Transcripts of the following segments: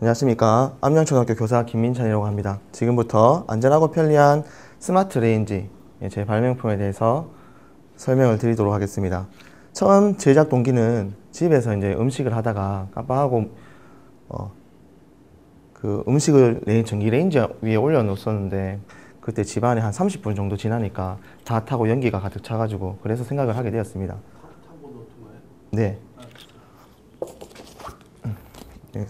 안녕하십니까. 암양초등학교 교사 김민찬이라고 합니다. 지금부터 안전하고 편리한 스마트 레인지 제 발명품에 대해서 설명을 드리도록 하겠습니다. 처음 제작 동기는 집에서 이제 음식을 하다가 깜빡하고 그 음식을 전기 레인지 위에 올려놓았었는데 그때 집안에 한 30분 정도 지나니까 다 타고 연기가 가득 차가지고 그래서 생각을 하게 되었습니다. 네. 네.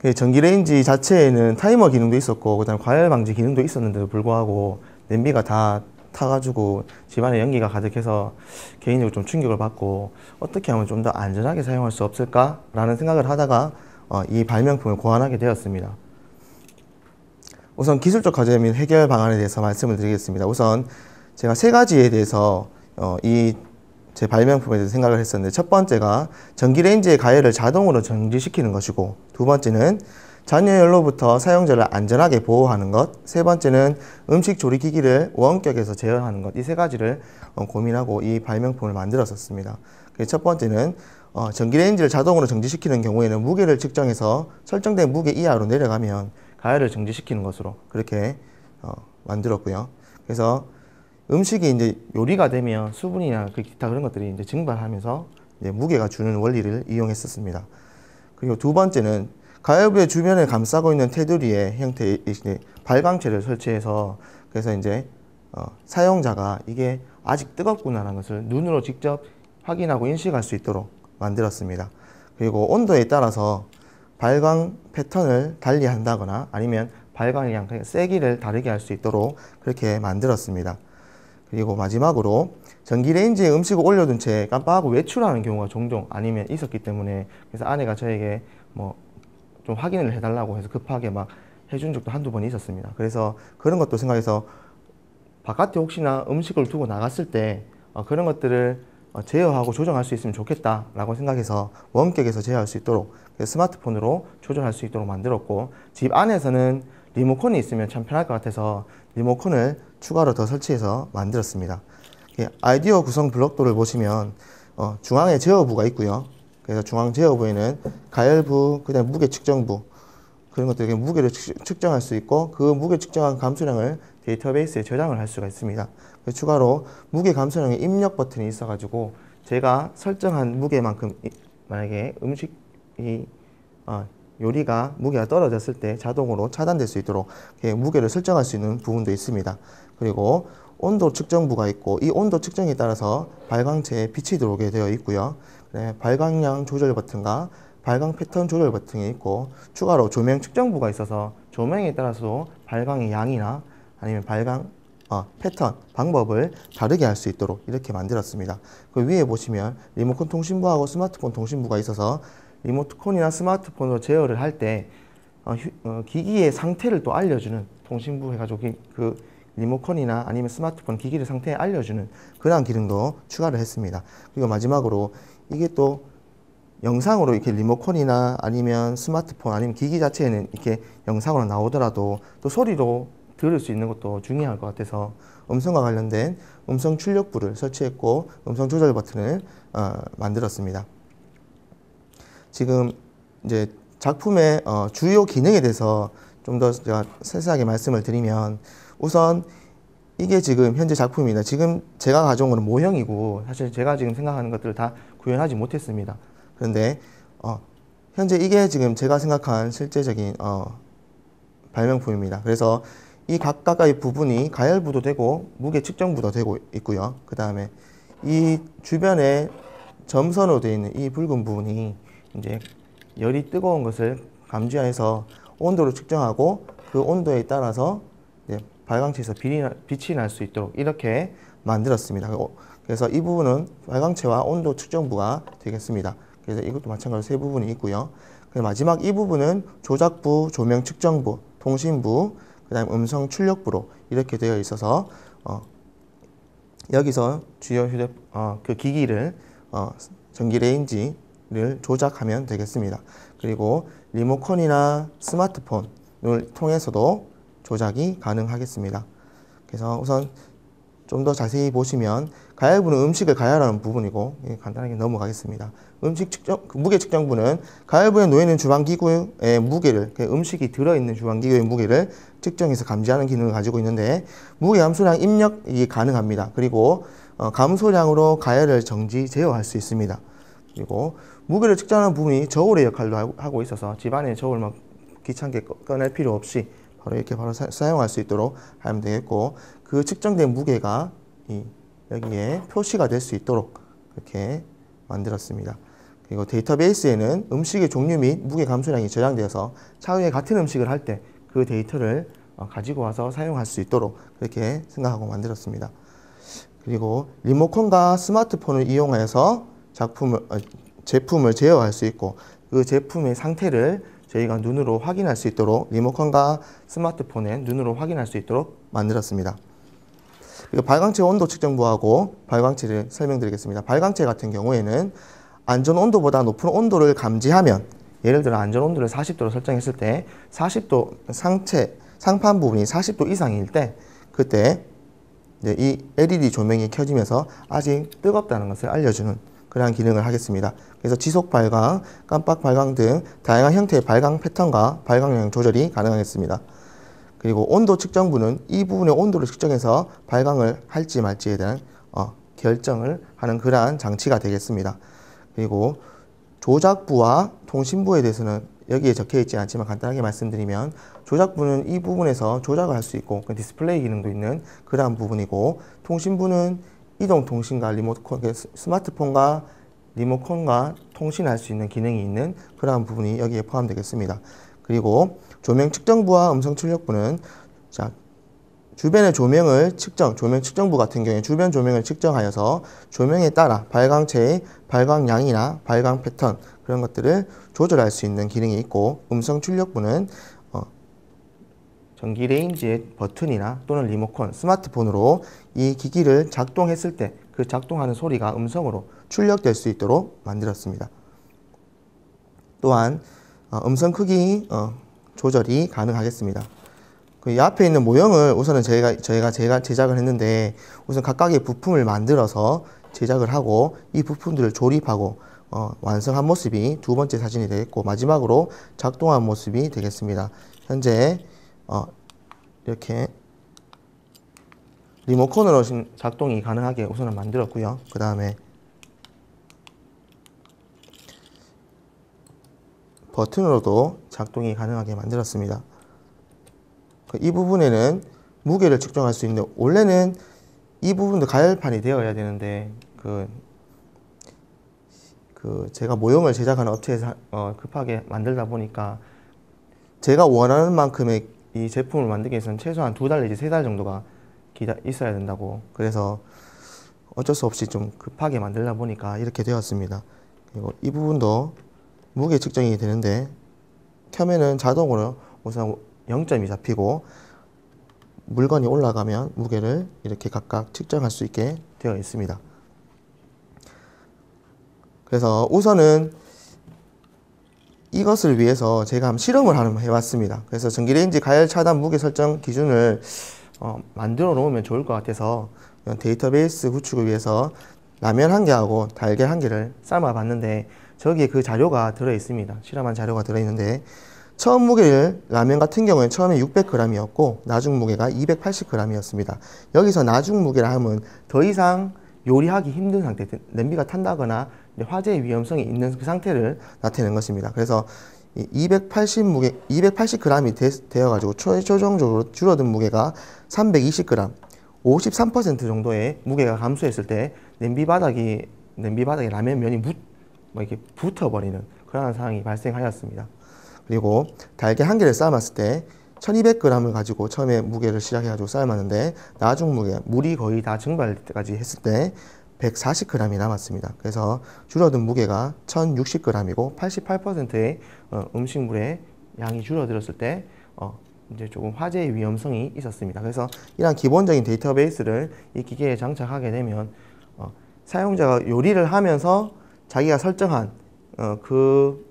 네. 전기레인지 자체에는 타이머 기능도 있었고 그다음에 과열 방지 기능도 있었는데도 불구하고 냄비가 다 타가지고 집안에 연기가 가득해서 개인적으로 좀 충격을 받고 어떻게 하면 좀 더 안전하게 사용할 수 없을까라는 생각을 하다가 이 발명품을 고안하게 되었습니다. 우선 기술적 과제 및 해결 방안에 대해서 말씀을 드리겠습니다. 우선 제가 세 가지에 대해서 이 제 발명품에 대해서 생각을 했었는데, 첫 번째가 전기레인지의 가열을 자동으로 정지시키는 것이고, 두 번째는 잔여연로부터 사용자를 안전하게 보호하는 것, 세 번째는 음식 조리기기를 원격에서 제어하는 것, 이 세 가지를 고민하고 이 발명품을 만들었었습니다. 첫 번째는 전기레인지를 자동으로 정지시키는 경우에는 무게를 측정해서 설정된 무게 이하로 내려가면 가열을 정지시키는 것으로 그렇게 만들었고요. 그래서 음식이 이제 요리가 되면 수분이나 그 기타 그런 것들이 이제 증발하면서 이제 무게가 주는 원리를 이용했었습니다. 그리고 두 번째는 가열부의 주변을 감싸고 있는 테두리의 형태의 발광체를 설치해서 그래서 이제 사용자가 이게 아직 뜨겁구나라는 것을 눈으로 직접 확인하고 인식할 수 있도록 만들었습니다. 그리고 온도에 따라서 발광 패턴을 달리 한다거나 아니면 발광의 양, 세기를 다르게 할 수 있도록 그렇게 만들었습니다. 그리고 마지막으로 전기레인지에 음식을 올려둔 채 깜빡하고 외출하는 경우가 종종 아니면 있었기 때문에 그래서 아내가 저에게 뭐 좀 확인을 해달라고 해서 급하게 막 해준 적도 한두 번 있었습니다. 그래서 그런 것도 생각해서 바깥에 혹시나 음식을 두고 나갔을 때 그런 것들을 제어하고 조정할 수 있으면 좋겠다라고 생각해서 원격에서 제어할 수 있도록 스마트폰으로 조절할 수 있도록 만들었고, 집 안에서는 리모컨이 있으면 참 편할 것 같아서 리모컨을 추가로 더 설치해서 만들었습니다. 아이디어 구성 블록도를 보시면 중앙에 제어부가 있고요. 그래서 중앙 제어부에는 가열부, 그다음 무게 측정부, 그런 것들 무게를 측정할 수 있고 그 무게 측정한 감수량을 데이터베이스에 저장을 할 수가 있습니다. 추가로 무게 감수량의 입력 버튼이 있어가지고 제가 설정한 무게만큼 만약에 음식이 요리가 무게가 떨어졌을 때 자동으로 차단될 수 있도록 무게를 설정할 수 있는 부분도 있습니다. 그리고 온도 측정부가 있고 이 온도 측정에 따라서 발광체에 빛이 들어오게 되어 있고요. 발광량 조절 버튼과 발광 패턴 조절 버튼이 있고 추가로 조명 측정부가 있어서 조명에 따라서 발광의 양이나 아니면 발광 패턴, 방법을 다르게 할 수 있도록 이렇게 만들었습니다. 그 위에 보시면 리모컨 통신부하고 스마트폰 통신부가 있어서 리모컨이나 스마트폰으로 제어를 할 때 기기의 상태를 또 알려주는 통신부 해가지고 그 리모컨이나 아니면 스마트폰 기기의 상태에 알려주는 그러한 기능도 추가를 했습니다. 그리고 마지막으로 이게 또 영상으로 이렇게 리모컨이나 아니면 스마트폰 아니면 기기 자체에는 이렇게 영상으로 나오더라도 또 소리로 들을 수 있는 것도 중요할 것 같아서 음성과 관련된 음성 출력부를 설치했고 음성 조절 버튼을 만들었습니다. 지금 이제 작품의 주요 기능에 대해서 좀 더 제가 세세하게 말씀을 드리면, 우선 이게 지금 현재 작품입니다. 지금 제가 가져온 것은 모형이고 사실 제가 지금 생각하는 것들을 다 구현하지 못했습니다. 그런데 현재 이게 지금 제가 생각한 실제적인 발명품입니다. 그래서 이 각각의 부분이 가열부도 되고 무게 측정부도 되고 있고요. 그 다음에 이 주변에 점선으로 되어 있는 이 붉은 부분이 이제 열이 뜨거운 것을 감지해서 온도를 측정하고 그 온도에 따라서 발광체에서 빛이 날 수 있도록 이렇게 만들었습니다. 그래서 이 부분은 발광체와 온도 측정부가 되겠습니다. 그래서 이것도 마찬가지로 세 부분이 있고요. 마지막 이 부분은 조작부, 조명 측정부, 통신부, 그 다음 음성 출력부로 이렇게 되어 있어서 여기서 주요 그 기기를 전기레인지를 조작하면 되겠습니다. 그리고 리모컨이나 스마트폰을 통해서도 조작이 가능하겠습니다. 그래서 우선 좀 더 자세히 보시면 가열부는 음식을 가열하는 부분이고 간단하게 넘어가겠습니다. 음식 측정, 무게 측정부는 가열부에 놓여있는 주방기구의 무게를 음식이 들어있는 주방기구의 무게를 측정해서 감지하는 기능을 가지고 있는데 무게 함수량 입력이 가능합니다. 그리고 감소량으로 가열을 정지, 제어할 수 있습니다. 그리고 무게를 측정하는 부분이 저울의 역할도 하고 있어서 집안에 저울 막 귀찮게 꺼낼 필요 없이 바로 이렇게 바로 사용할 수 있도록 하면 되겠고 그 측정된 무게가 여기에 표시가 될 수 있도록 이렇게 만들었습니다. 그리고 데이터베이스에는 음식의 종류 및 무게 감소량이 저장되어서 차후에 같은 음식을 할 때 그 데이터를 가지고 와서 사용할 수 있도록 그렇게 생각하고 만들었습니다. 그리고 리모컨과 스마트폰을 이용해서 제품을 제어할 수 있고 그 제품의 상태를 저희가 눈으로 확인할 수 있도록 리모컨과 스마트폰에 눈으로 확인할 수 있도록 만들었습니다. 그리고 발광체 온도 측정부하고 발광체를 설명드리겠습니다. 발광체 같은 경우에는 안전 온도보다 높은 온도를 감지하면 예를 들어 안전 온도를 40도로 설정했을 때 40도 상판 부분이 40도 이상일 때 그때 이 LED 조명이 켜지면서 아직 뜨겁다는 것을 알려주는 그러한 기능을 하겠습니다. 그래서 지속 발광, 깜빡 발광 등 다양한 형태의 발광 패턴과 발광량 조절이 가능하겠습니다. 그리고 온도 측정부는 이 부분의 온도를 측정해서 발광을 할지 말지에 대한 결정을 하는 그러한 장치가 되겠습니다. 그리고 조작부와 통신부에 대해서는 여기에 적혀 있지 않지만 간단하게 말씀드리면 조작부는 이 부분에서 조작을 할 수 있고 디스플레이 기능도 있는 그러한 부분이고 통신부는 이동통신과 리모컨, 스마트폰과 리모컨과 통신할 수 있는 기능이 있는 그러한 부분이 여기에 포함되겠습니다. 그리고 조명 측정부와 음성 출력부는 주변의 조명을 조명 측정부 같은 경우에 주변 조명을 측정하여서 조명에 따라 발광체의 발광량이나 발광 패턴 그런 것들을 조절할 수 있는 기능이 있고 음성 출력부는 전기 레인지의 버튼이나 또는 리모컨, 스마트폰으로 이 기기를 작동했을 때 그 작동하는 소리가 음성으로 출력될 수 있도록 만들었습니다. 또한 음성 크기 조절이 가능하겠습니다. 이 앞에 있는 모형을 우선은 저희가 제작을 했는데 우선 각각의 부품을 만들어서 제작을 하고 이 부품들을 조립하고 완성한 모습이 두 번째 사진이 되겠고 마지막으로 작동한 모습이 되겠습니다. 현재 이렇게 리모컨으로 작동이 가능하게 우선은 만들었고요. 그 다음에 버튼으로도 작동이 가능하게 만들었습니다. 이 부분에는 무게를 측정할 수 있는 원래는 이 부분도 가열판이 되어야 되는데 제가 모형을 제작하는 업체에서 급하게 만들다 보니까 제가 원하는 만큼의 이 제품을 만들기 위해서는 최소한 2달 내지 3달 정도가 있어야 된다고 그래서 어쩔 수 없이 좀 급하게 만들다 보니까 이렇게 되었습니다. 그리고 이 부분도 무게 측정이 되는데 켜면은 자동으로 우선 0점이 잡히고 물건이 올라가면 무게를 이렇게 각각 측정할 수 있게 되어 있습니다. 그래서 우선은 이것을 위해서 제가 한번 실험을 한번 해봤습니다. 그래서 전기레인지 가열 차단 무게 설정 기준을 만들어 놓으면 좋을 것 같아서 데이터베이스 구축을 위해서 라면 1개하고 달걀 1개를 삶아 봤는데 저기에 그 자료가 들어 있습니다. 실험한 자료가 들어 있는데 처음 무게를 라면 같은 경우에 처음에 600g이었고 나중 무게가 280g이었습니다. 여기서 나중 무게라 하면 더 이상 요리하기 힘든 상태, 냄비가 탄다거나 화재의 위험성이 있는 그 상태를 나타내는 것입니다. 그래서 280g이 되어가지고 최종적으로 줄어든 무게가 320g, 53% 정도의 무게가 감소했을 때 냄비 바닥에 라면 면이 이렇게 붙어버리는 그런 상황이 발생하였습니다. 그리고 달걀 1개를 삶았을 때 1200g을 가지고 처음에 무게를 시작해가지고 삶았는데 나중 무게, 물이 거의 다 증발할 때까지 했을 때 140g이 남았습니다. 그래서 줄어든 무게가 1060g이고 88%의 음식물의 양이 줄어들었을 때 이제 조금 화재의 위험성이 있었습니다. 그래서 이러한 기본적인 데이터베이스를 이 기계에 장착하게 되면 사용자가 요리를 하면서 자기가 설정한 그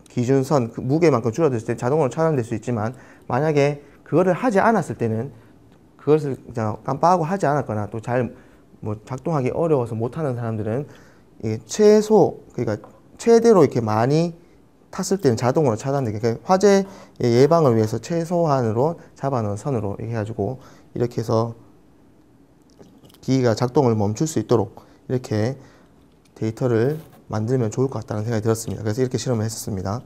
기준선, 그 무게만큼 줄어들었을 때 자동으로 차단될 수 있지만 만약에 그거를 하지 않았을 때는 그것을 그냥 깜빡하고 하지 않았거나 또 잘 뭐 작동하기 어려워서 못하는 사람들은 이 그러니까 최대로 이렇게 많이 탔을 때는 자동으로 차단되게, 그러니까 화재 예방을 위해서 최소한으로 잡아놓은 선으로 이렇게 해가지고 이렇게 해서 기기가 작동을 멈출 수 있도록 이렇게 데이터를 만들면 좋을 것 같다는 생각이 들었습니다. 그래서 이렇게 실험을 했었습니다.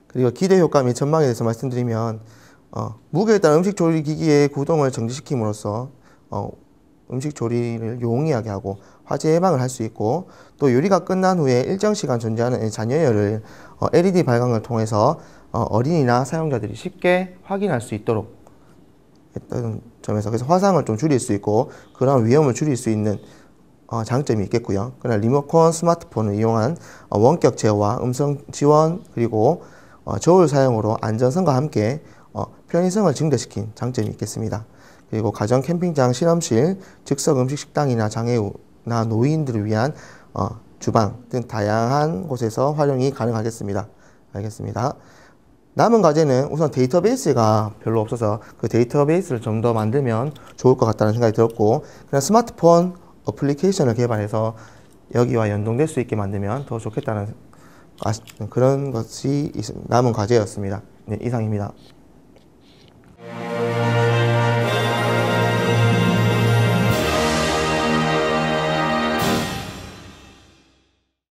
그리고 기대 효과 및 전망에 대해서 말씀드리면 무게에 따른 음식 조리 기기의 구동을 정지시킴으로써 음식 조리를 용이하게 하고 화재 예방을 할 수 있고, 또 요리가 끝난 후에 일정 시간 존재하는 잔여열을 LED 발광을 통해서 어린이나 사용자들이 쉽게 확인할 수 있도록 했던 점에서, 그래서 화상을 좀 줄일 수 있고 그런 위험을 줄일 수 있는 장점이 있겠고요. 그러나 리모컨 스마트폰을 이용한 원격 제어와 음성 지원, 그리고 저울 사용으로 안전성과 함께 편의성을 증대시킨 장점이 있겠습니다. 그리고 가정 캠핑장, 실험실, 즉석 음식 식당이나 장애우나 노인들을 위한 주방 등 다양한 곳에서 활용이 가능하겠습니다. 알겠습니다. 남은 과제는 우선 데이터베이스가 별로 없어서 그 데이터베이스를 좀 더 만들면 좋을 것 같다는 생각이 들었고, 그냥 스마트폰 어플리케이션을 개발해서 여기와 연동될 수 있게 만들면 더 좋겠다는 그런 것이 남은 과제였습니다. 네, 이상입니다.